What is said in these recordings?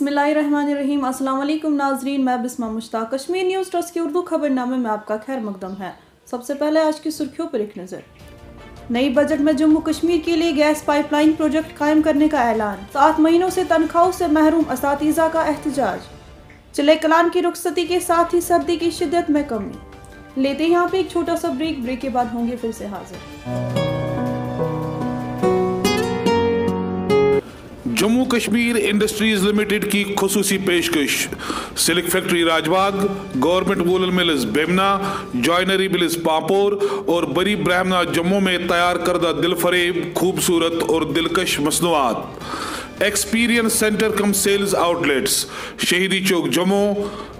बिस्मिल्लाहिर्रहमानिर्रहीम। अस्सलाम वालेकुम नाजरीन, मैं बिस्मा मुश्ताक। कश्मीर न्यूज़ ट्रस्ट के उर्दू खबरनामे में आपका खैर मकदम है। सबसे पहले आज की सुर्खियों पर एक नज़र। नई बजट में जम्मू कश्मीर के लिए गैस पाइपलाइन प्रोजेक्ट कायम करने का ऐलान। 7 महीनों से तनख्वाहों से महरूम असातिज़ा का एहतजाज। चले कलाम की रुखसती के साथ ही सर्दी की शिद्दत में कमी। लेते यहाँ पे एक छोटा सा ब्रेक के बाद होंगे फिर से हाजिर। जम्मू कश्मीर इंडस्ट्रीज लिमिटेड की खुसूसी पेशकश। Silk factory Rajbagh, government woollen mills Bemina, joinery mills Pampore और बरी ब्राह्मणा जम्मू में तैयार करदा दिलफरेब, खूबसूरत और दिलकश मसनूआत। एक्सपीरियंस सेंटर कम सेल्स आउटलेट्स शहीदी चौक जम्मू,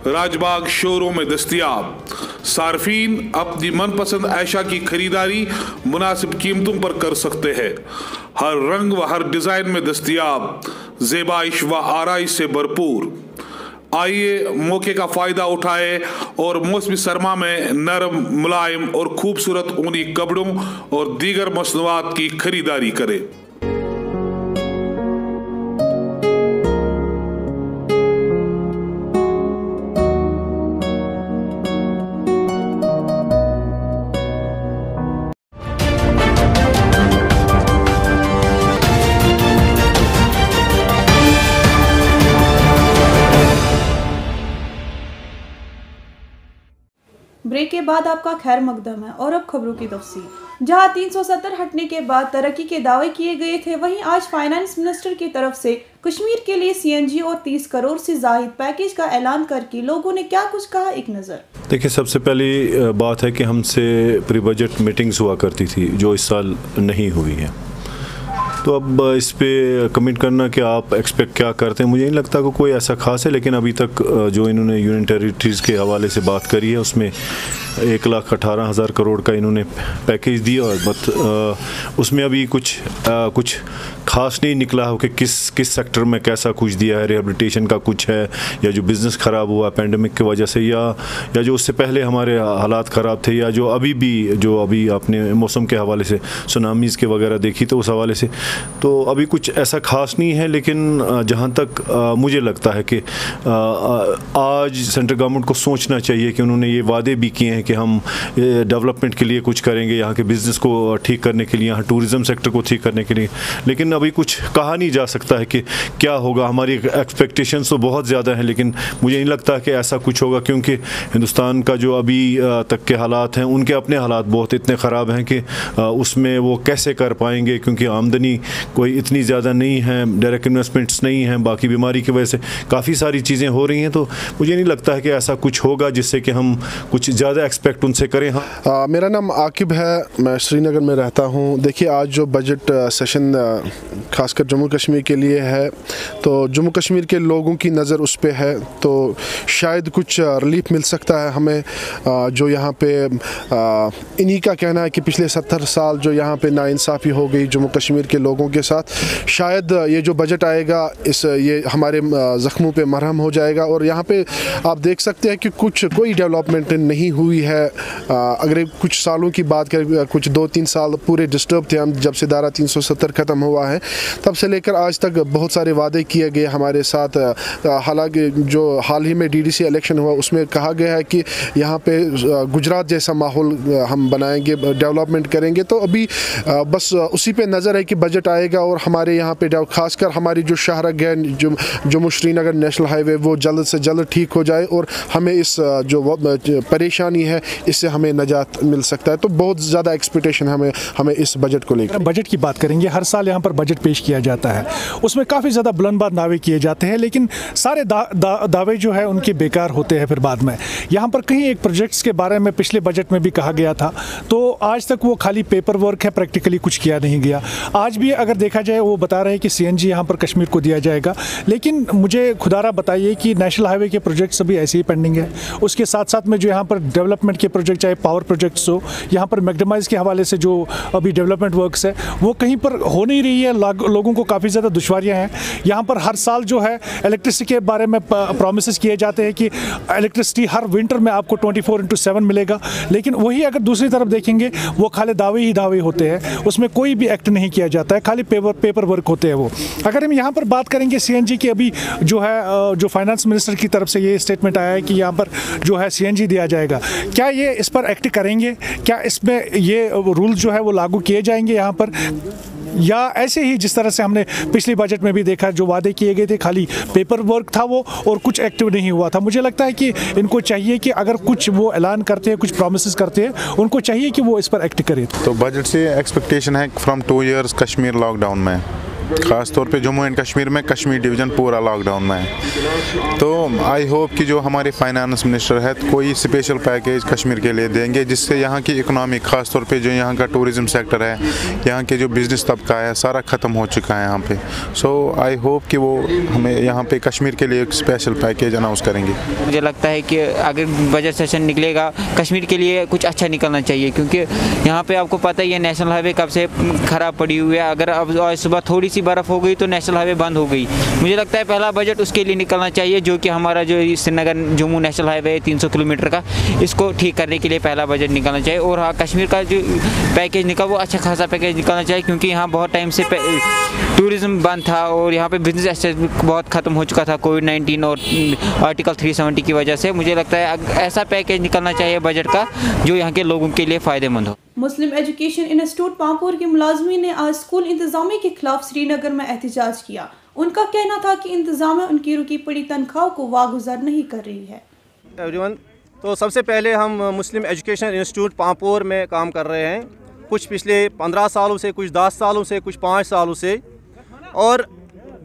राजबाग शोरों में दस्तियाब। सार्फिन अपनी मनपसंद ऐशा की खरीदारी मुनासिब कीमतों पर कर सकते हैं। हर रंग व हर डिजाइन में दस्तियाब, ज़ेबाइश व आराइश से भरपूर। आइए मौके का फायदा उठाए और मौसमी सरमा में नरम, मुलायम और खूबसूरत ऊनी कपड़ों और दीगर मसनूआत की खरीदारी करें। ब्रेक के बाद आपका खैर मकदम है और अब खबरों की तफसील। जहां 370 हटने के बाद तरक्की के दावे किए गए थे, वहीं आज फाइनेंस मिनिस्टर की तरफ से कश्मीर के लिए CNG और 30 करोड़ से जायद पैकेज का ऐलान करके लोगों ने क्या कुछ कहा, एक नज़र। देखिए, सबसे पहली बात है कि हमसे प्री बजट मीटिंग्स हुआ करती थी जो इस साल नहीं हुई है। तो अब इस पे कमेंट करना कि आप एक्सपेक्ट क्या करते हैं, मुझे नहीं लगता कि कोई ऐसा खास है। लेकिन अभी तक जो इन्होंने यूनियन टेरिटरीज़ के हवाले से बात करी है उसमें 1,18,000 करोड़ का इन्होंने पैकेज दिया और बट उसमें अभी कुछ खास नहीं निकला हो कि किस सेक्टर में कैसा कुछ दिया है। रिहेबिलिटेशन का कुछ है या जो बिज़नेस ख़राब हुआ पेंडेमिक की वजह से या जो उससे पहले हमारे हालात ख़राब थे या जो अभी आपने मौसम के हवाले से सुनामीज़ के वगैरह देखी तो उस हवाले से तो अभी कुछ ऐसा खास नहीं है। लेकिन जहाँ तक मुझे लगता है कि आज सेंट्रल गवर्नमेंट को सोचना चाहिए कि उन्होंने ये वादे भी किए हैं कि हम डेवलपमेंट के लिए कुछ करेंगे, यहाँ के बिज़नेस को ठीक करने के लिए, यहाँ टूरिज़म सेक्टर को ठीक करने के लिए। लेकिन अभी कुछ कहा नहीं जा सकता है कि क्या होगा। हमारी एक्सपेक्टेशंस तो बहुत ज़्यादा हैं लेकिन मुझे नहीं लगता कि ऐसा कुछ होगा, क्योंकि हिंदुस्तान का जो अभी तक के हालात हैं उनके अपने हालात बहुत इतने ख़राब हैं कि उसमें वो कैसे कर पाएंगे, क्योंकि आमदनी कोई इतनी ज़्यादा नहीं है, डायरेक्ट इन्वेस्टमेंट्स नहीं हैं, बाकी बीमारी की वजह से काफ़ी सारी चीज़ें हो रही हैं। तो मुझे नहीं लगता है कि ऐसा कुछ होगा जिससे कि हम कुछ ज़्यादा एक्सपेक्ट उनसे करें। हाँ, मेरा नाम आकिब है, मैं श्रीनगर में रहता हूँ। देखिए, आज जो बजट सेशन खासकर जम्मू कश्मीर के लिए है तो जम्मू कश्मीर के लोगों की नज़र उस पर है, तो शायद कुछ रिलीफ मिल सकता है हमें। जो यहाँ पे इन्हीं का कहना है कि पिछले 70 साल जो यहाँ पे नाइंसाफ़ी हो गई जम्मू कश्मीर के लोगों के साथ, शायद ये जो बजट आएगा ये हमारे ज़ख्मों पे मरहम हो जाएगा। और यहाँ पे आप देख सकते हैं कि कोई डेवलपमेंट नहीं हुई है। अगर कुछ सालों की बात करें, कुछ 2-3 साल पूरे डिस्टर्ब थे हम, जब से धारा 370 ख़त्म हुआ है तब से लेकर आज तक बहुत सारे वादे किए गए हमारे साथ। हालांकि जो हाल ही में DDC इलेक्शन हुआ उसमें कहा गया है कि यहाँ पे गुजरात जैसा माहौल हम बनाएंगे, डेवलपमेंट करेंगे। तो अभी बस उसी पे नज़र है कि बजट आएगा और हमारे यहाँ पे खासकर हमारी जो शाहरग है जम्मू श्रीनगर नेशनल हाईवे वो जल्द से जल्द ठीक हो जाए और हमें इस जो परेशानी है इससे हमें निजात मिल सकता है। तो बहुत ज़्यादा एक्सपेक्टेशन हमें इस बजट को लेकर। बजट की बात करेंगे, हर साल यहाँ पर बजट पेश किया जाता है, उसमें काफ़ी ज़्यादा बुलंदबाज़ दावे किए जाते हैं लेकिन सारे दावे जो है उनके बेकार होते हैं फिर बाद में। यहाँ पर कहीं एक प्रोजेक्ट्स के बारे में पिछले बजट में भी कहा गया था, तो आज तक वो खाली पेपर वर्क है, प्रैक्टिकली कुछ किया नहीं गया। आज भी अगर देखा जाए वो बता रहे हैं कि CNG यहाँ पर कश्मीर को दिया जाएगा, लेकिन मुझे खुदारा बताइए कि नेशनल हाईवे के प्रोजेक्ट्स अभी ऐसे ही पेंडिंग है। उसके साथ साथ में जो यहाँ पर डेवलपमेंट के प्रोजेक्ट, चाहे पावर प्रोजेक्ट्स हो, यहाँ पर मैग्नेमाइज के हवाले से जो अभी डेवलपमेंट वर्क्स है वो कहीं पर हो नहीं रही है। लोगों को काफ़ी ज़्यादा दुश्वारियाँ हैं। यहाँ पर हर साल जो है इलेक्ट्रिसिटी के बारे में प्रॉमिसेस किए जाते हैं कि इलेक्ट्रिसिटी हर विंटर में आपको 24/7 मिलेगा, लेकिन वही अगर दूसरी तरफ देखेंगे वो खाली दावे ही दावे होते हैं, उसमें कोई भी एक्ट नहीं किया जाता होता है, खाली पेपर वर्क होते हैं वो। अगर हम यहाँ पर बात करेंगे CNG की, अभी जो है जो फाइनेंस मिनिस्टर की तरफ से ये स्टेटमेंट आया है कि यहाँ पर जो है CNG दिया जाएगा, क्या ये इस पर एक्ट करेंगे? क्या इसमें ये रूल जो है वो लागू किए जाएंगे यहाँ पर, या ऐसे ही जिस तरह से हमने पिछले बजट में भी देखा जो वादे किए गए थे खाली पेपर वर्क था वो और कुछ एक्टिव नहीं हुआ था? मुझे लगता है कि इनको चाहिए कि अगर कुछ वो ऐलान करते हैं, कुछ प्रॉमिसेस करते हैं, उनको चाहिए कि वो इस पर एक्ट करें। तो बजट से एक्सपेक्टेशन है फ्रॉम 2 years कश्मीर लॉकडाउन में, ख़ास तौर पे जम्मू एंड कश्मीर में कश्मीर डिवीज़न पूरा लॉकडाउन में है। तो आई होप कि जो हमारे फाइनेंस मिनिस्टर है कोई स्पेशल पैकेज कश्मीर के लिए देंगे जिससे यहाँ की इकोनॉमी, ख़ास तौर पे जो यहाँ का टूरिज़्म सेक्टर है, यहाँ के जो बिज़नेस तबका है, सारा ख़त्म हो चुका है यहाँ पे। सो आई होप कि वो हमें यहाँ पे कश्मीर के लिए एक स्पेशल पैकेज अनाउंस करेंगे। मुझे लगता है कि अगर बजट सेशन निकलेगा कश्मीर के लिए कुछ अच्छा निकलना चाहिए, क्योंकि यहाँ पर आपको पता ही है नेशनल हाईवे कब से ख़राब पड़ी हुई है। अगर अब आज सुबह थोड़ी सी बर्फ़ हो गई तो नेशनल हाईवे बंद हो गई। मुझे लगता है पहला बजट उसके लिए निकलना चाहिए, जो कि हमारा जो Srinagar Jammu national highway 300 kilometre का, इसको ठीक करने के लिए पहला बजट निकलना चाहिए। और हाँ, कश्मीर का जो पैकेज निकला वो अच्छा खासा पैकेज निकलना चाहिए, क्योंकि यहाँ बहुत टाइम से टूरिज़्म बंद था और यहाँ पे बिजनेस एक्टिविटी बहुत ख़त्म हो चुका था कोविड-19 और आर्टिकल 370 की वजह से। मुझे लगता है ऐसा पैकेज निकलना चाहिए बजट का जो यहाँ के लोगों के लिए फ़ायदेमंद हो। मुस्लिम एजुकेशन इंस्टीट्यूट पांपोर के मुलाजमीन ने आज स्कूल इंतजामिया के खिलाफ श्रीनगर में एहतजाज किया। उनका कहना था कि इंतजामिया उनकी रुकी पड़ी तनख्वाह को वागुजार नहीं कर रही है। एवरीवन, तो सबसे पहले हम मुस्लिम एजुकेशन इंस्टीट्यूट पांपोर में काम कर रहे हैं, कुछ पिछले 15 सालों से, कुछ 10 सालों से, कुछ 5 सालों से। और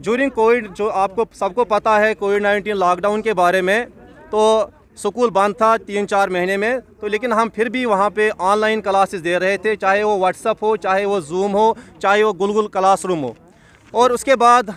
ज्यूरिंग कोविड, जो आपको सबको पता है कोविड-19 लॉकडाउन के बारे में, तो स्कूल बंद था 3-4 महीने में, तो लेकिन हम फिर भी वहाँ पे ऑनलाइन क्लासेस दे रहे थे, चाहे वो व्हाट्सअप हो, चाहे वो जूम हो, चाहे वो गूगल क्लासरूम हो। और उसके बाद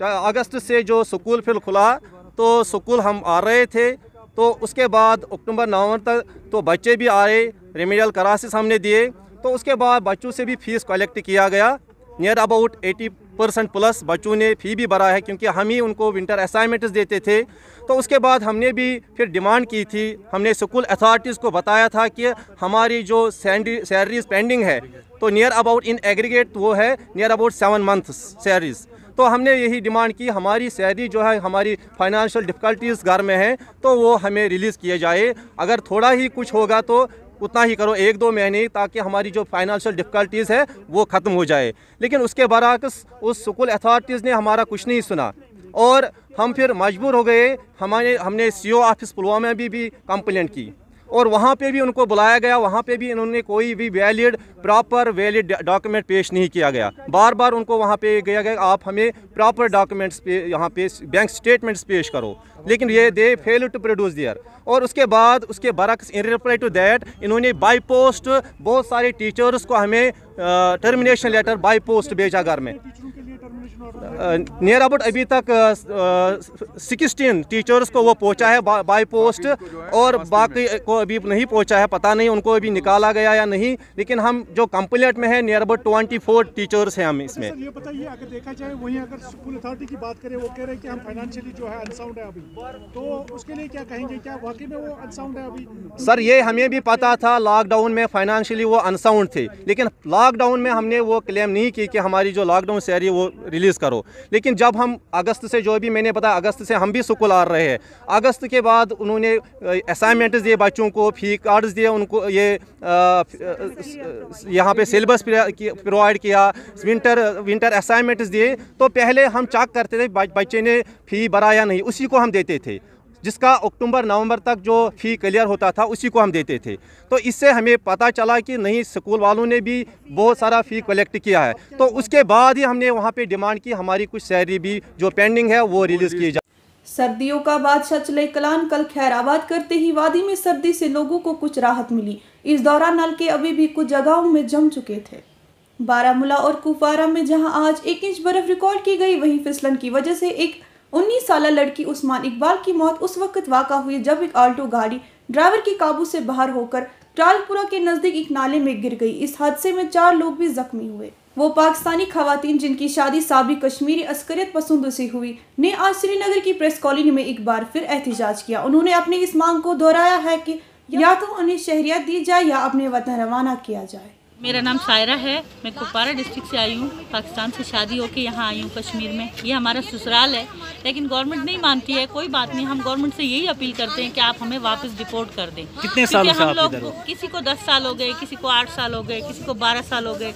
अगस्त से जो स्कूल फिर खुला तो स्कूल हम आ रहे थे, तो उसके बाद अक्टूबर-नवंबर तक तो बच्चे भी आए, रेमेडियल क्लासेस हमने दिए, तो उसके बाद बच्चों से भी फ़ीस कलेक्ट किया गया। नियर अबाउट 80% प्लस बच्चों ने फ़ी भी भरा है, क्योंकि हम ही उनको विंटर असाइनमेंट्स देते थे। तो उसके बाद हमने भी फिर डिमांड की थी, हमने स्कूल अथॉरिटीज़ को बताया था कि हमारी जो सैलरीज पेंडिंग है, तो नियर अबाउट इन एग्रीगेट वो है नियर अबाउट 7 मंथ्स सैलरीज। तो हमने यही डिमांड की, हमारी सैलरी जो है, हमारी फाइनेंशियल डिफ़िकल्टीज़ घर में हैं, तो वो हमें रिलीज़ किए जाए। अगर थोड़ा ही कुछ होगा तो उतना ही करो, 1-2 महीने, ताकि हमारी जो फाइनेंशियल डिफ़िकल्टीज़ है वो ख़त्म हो जाए। लेकिन उसके बरअक्स उस स्कूल अथॉरिटीज़ ने हमारा कुछ नहीं सुना और हम फिर मजबूर हो गए। हमने CO ऑफिस पुलवामा में भी कंप्लेंट की और वहाँ पे भी उनको बुलाया गया, वहाँ पे भी इन्होंने कोई भी प्रॉपर वैलिड डॉक्यूमेंट पेश नहीं किया गया। बार बार उनको वहाँ पे गया आप हमें प्रॉपर डॉक्यूमेंट्स पे यहाँ पे बैंक स्टेटमेंट्स पेश करो, लेकिन ये दे फेल टू प्रोड्यूस देयर। और उसके बाद उसके बरअक्स इन रिप्लाई टू दैट इन्होंने बाई पोस्ट बहुत सारे टीचर्स को हमें टर्मिनेशन लेटर बाई पोस्ट भेजा घर में। नियर अबाउट अभी तक 16 टीचर्स को वो पहुंचा है बाय पोस्ट और बाकी को अभी नहीं पहुंचा है, पता नहीं उनको अभी निकाला गया या नहीं। लेकिन हम जो कंप्लेंट में है नियर अबाउट 24 टीचर्स हैं हम इसमें। सर ये बताइए, अगर देखा जाए वहीं अगर स्कूल अथॉरिटी की बात करें, वो कह रहे हैं कि हम फाइनेंशियली जो है अनसाउंड है अभी, तो उसके लिए क्या कहेंगे? क्या वाकई में वो अनसाउंड है अभी? सर ये हमें भी पता था लॉकडाउन में फाइनेंशियली वो अनसाउंड थे, लेकिन लॉकडाउन में हमने वो क्लेम नहीं की कि हमारी जो लॉकडाउन सैलरी वो रिलीज़ करो। लेकिन जब हम अगस्त से, जो भी मैंने बताया, अगस्त से हम भी स्कूल आ रहे हैं, अगस्त के बाद उन्होंने असाइनमेंट्स दिए बच्चों को, फी कार्ड्स दिए उनको, ये यहाँ पे सिलेबस प्रोवाइड किया, विंटर असाइनमेंट्स दिए। तो पहले हम चेक करते थे बच्चे ने फ़ी भरा या नहीं, उसी को हम देते थे। जिसका अक्टूबर-नवंबर तक जो फ़ी क्लियर होता था उसी को हम देते थे। तो इससे हमें पता चला कि नहीं, स्कूल वालों ने भी बहुत सारा फ़ी कलेक्ट किया है। तो उसके बाद ही हमने वहाँ पे डिमांड की हमारी कुछ सैलरी भी जो पेंडिंग है वो रिलीज़ की जाए। सर्दियों का बादशाह चले कलान कल खैराबाद करते ही वादी में सर्दी से लोगों को कुछ राहत मिली। इस दौरान नलके अभी भी कुछ जगहों में जम चुके थे। बारामूला और कुपवारा में जहाँ आज 1 इंच बर्फ रिकॉर्ड की गई, वहीं फिसलन की वजह से एक 19 साला लड़की उस्मान इकबाल की मौत उस वक्त वाक़ा हुई जब एक आल्टो गाड़ी ड्राइवर के काबू से बाहर होकर ट्रालपुरा के नजदीक एक नाले में गिर गई। इस हादसे में 4 लोग भी जख्मी हुए। वो पाकिस्तानी खवातीन जिनकी शादी साबिक कश्मीरी अस्करियत पसंदों से हुई ने आज श्रीनगर की प्रेस कॉलोनी में एक बार फिर एहतजाज किया। उन्होंने अपनी इस मांग को दोहराया है कि या तो उन्हें शहरियत दी जाए या अपने वतन रवाना किया जाए। मेरा नाम सायरा है। मैं कुपवारा डिस्ट्रिक्ट से आई हूँ। पाकिस्तान से शादी होकर यहाँ आई हूँ कश्मीर में। ये हमारा ससुराल है, लेकिन गवर्नमेंट नहीं मानती है। कोई बात नहीं, हम गवर्नमेंट से यही अपील करते हैं कि आप हमें वापस डिपोर्ट कर दें। कितने सालों से हम आप लोग इधर हो? किसी को 10 साल हो गए, किसी को 8 साल हो गए, किसी को 12 साल हो गए।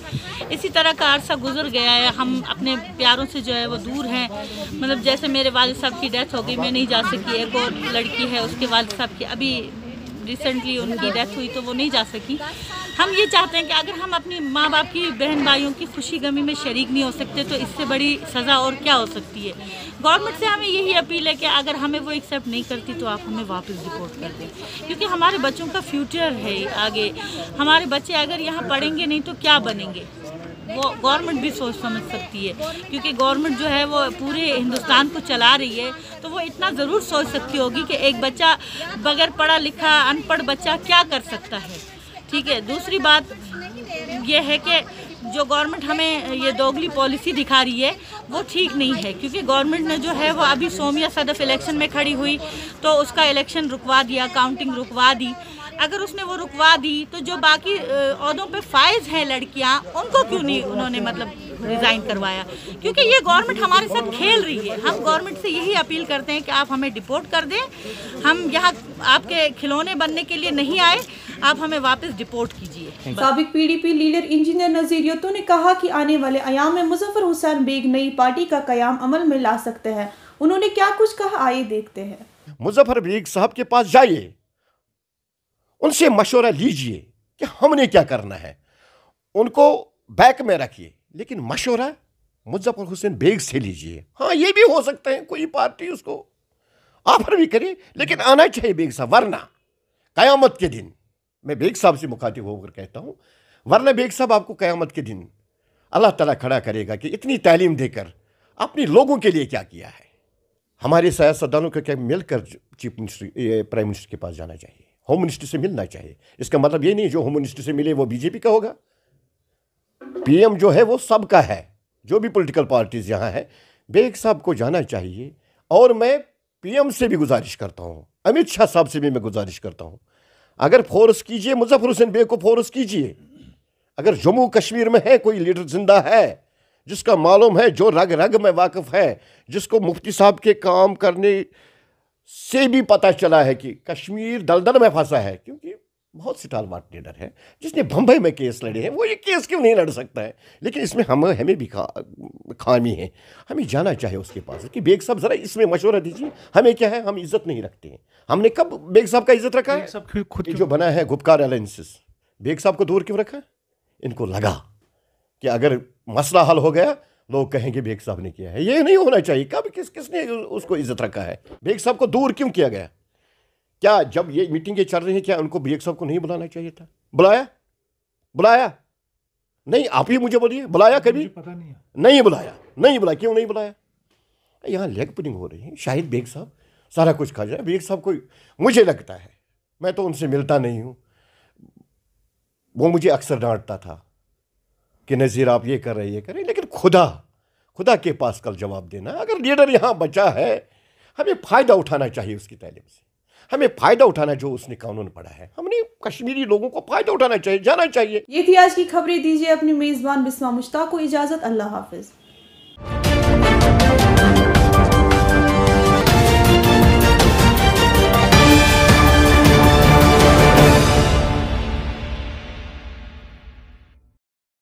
इसी तरह का अरसा गुजर गया है। हम अपने प्यारों से जो है वो दूर हैं। मतलब जैसे मेरे वालिद साहब की डेथ हो गई, मैं नहीं जा सकी। एक और लड़की है, उसके वालिद साहब की अभी रिसेंटली उनकी डेथ हुई, तो वो नहीं जा सकी। हम ये चाहते हैं कि अगर हम अपनी माँ बाप की, बहन भाइयों की खुशी गमी में शरीक नहीं हो सकते, तो इससे बड़ी सज़ा और क्या हो सकती है। गवर्नमेंट से हमें यही अपील है कि अगर हमें वो एक्सेप्ट नहीं करती तो आप हमें वापस डिपोर्ट कर दें, क्योंकि हमारे बच्चों का फ्यूचर है आगे। हमारे बच्चे अगर यहाँ पढ़ेंगे नहीं तो क्या बनेंगे, वो गवर्नमेंट भी सोच समझ सकती है, क्योंकि गवर्नमेंट जो है वो पूरे हिंदुस्तान को चला रही है। तो वो इतना ज़रूर सोच सकती होगी कि एक बच्चा बगैर पढ़ा लिखा अनपढ़ बच्चा क्या कर सकता है। ठीक है, दूसरी बात ये है कि जो गवर्नमेंट हमें ये दोगली पॉलिसी दिखा रही है वो ठीक नहीं है, क्योंकि गवर्नमेंट ने जो है वो अभी सोमिया सदफ इलेक्शन में खड़ी हुई तो उसका इलेक्शन रुकवा दिया, काउंटिंग रुकवा दी। अगर उसने वो रुकवा दी तो जो बाकी ओहदों पे फाइज हैं लड़कियां, उनको क्यों नहीं उन्होंने मतलब रिज़ाइन करवाया, क्योंकि ये गवर्नमेंट हमारे साथ खेल रही है। हम गवर्नमेंट से यही अपील करते हैं कि आप हमें डिपोर्ट कर दें। हम यहाँ आपके खिलौने बनने के लिए नहीं आए, आप हमें वापस डिपोर्ट कीजिए। साबिक PDP लीडर इंजीनियर नज़ीर यत्तू ने कहा कि आने वाले अयाम में मुजफ्फर हुसैन बेग नई पार्टी का कयाम अमल में ला सकते हैं। उन्होंने क्या कुछ कहा, आइए देखते हैं। मुजफ्फर बेग साहब के पास जाइए, उनसे मशवरा लीजिए कि हमने क्या करना है, उनको बैक में रखिए, लेकिन मशवरा मुजफ्फर हुसैन बेग से लीजिए। हाँ, ये भी हो सकता है कोई पार्टी उसको ऑफर भी करे, लेकिन आना चाहिए बेग साहब, वरना कयामत के दिन, मैं बेग साहब से मुखातिब होकर कहता हूँ, वरना बेग साहब आपको कयामत के दिन अल्लाह ताला खड़ा करेगा कि इतनी तालीम देकर अपने लोगों के लिए क्या किया है। हमारे सियासतदानों को क्या मिलकर चीफ मिनिस्टर, प्राइम मिनिस्टर के पास जाना चाहिए, होम मिनिस्टर से मिलना चाहिए। इसका मतलब ये नहीं जो होम मिनिस्टर से मिले वो बीजेपी का होगा। पीएम जो है वो सबका है, जो भी पॉलिटिकल पार्टीज यहाँ है, बेग साहब को जाना चाहिए। और मैं पीएम से भी गुजारिश करता हूँ, अमित शाह साहब से भी मैं गुजारिश करता हूँ, अगर फोर्स कीजिए मुजफ्फर हुसैन बेग को, फोर्स कीजिए। अगर जम्मू कश्मीर में है कोई लीडर जिंदा है जिसका मालूम है, जो रग रग में वाकिफ है, जिसको मुफ्ती साहब के काम करने से भी पता चला है कि कश्मीर दलदल में फंसा है, क्योंकि बहुत स्टालवार्ट लीडर है जिसने बम्बई में केस लड़े हैं, वो ये केस क्यों नहीं लड़ सकता है। लेकिन इसमें हमें भी खामी है, हमें जाना चाहिए उसके पास कि बेग साहब ज़रा इसमें मशवरा दीजिए। हमें क्या है, हम इज़्ज़त नहीं रखते हैं। हमने कब बेग साहब का इज़्ज़त रखा है? खुद जो बना है गुपकार अलायंसेस, बेग साहब को दूर क्यों रखा? इनको लगा कि अगर मसला हल हो गया लोग कहेंगे बेग साहब ने किया है। ये नहीं होना चाहिए। कब किसने उसको इज्जत रखा है? बेग साहब को दूर क्यों किया गया? क्या जब ये मीटिंगें चल रही हैं क्या उनको बेग साहब को नहीं बुलाना चाहिए था? बुलाया नहीं? आप ही मुझे बोलिए, बुलाया कभी? पता नहीं बुलाया। क्यों नहीं बुलाया? यहाँ लेग पुलिंग हो रही है। शायद बेग साहब सारा कुछ खा जाए। बेग साहब को मुझे लगता है, मैं तो उनसे मिलता नहीं हूँ, वो मुझे अक्सर डांटता था कि नज़ीर आप ये कर रहे, लेकिन खुदा के पास कल जवाब देना। अगर लीडर यहाँ बचा है, हमें फ़ायदा उठाना चाहिए उसकी तालीम से, हमें फ़ायदा उठाना जो उसने कानून पढ़ा है, हमने कश्मीरी लोगों को फ़ायदा उठाना चाहिए, जाना चाहिए। ये थी आज की खबरें। दीजिए अपनी मेज़बान बिस्मा मुश्ताक को इजाज़त। अल्लाह हाफिज़।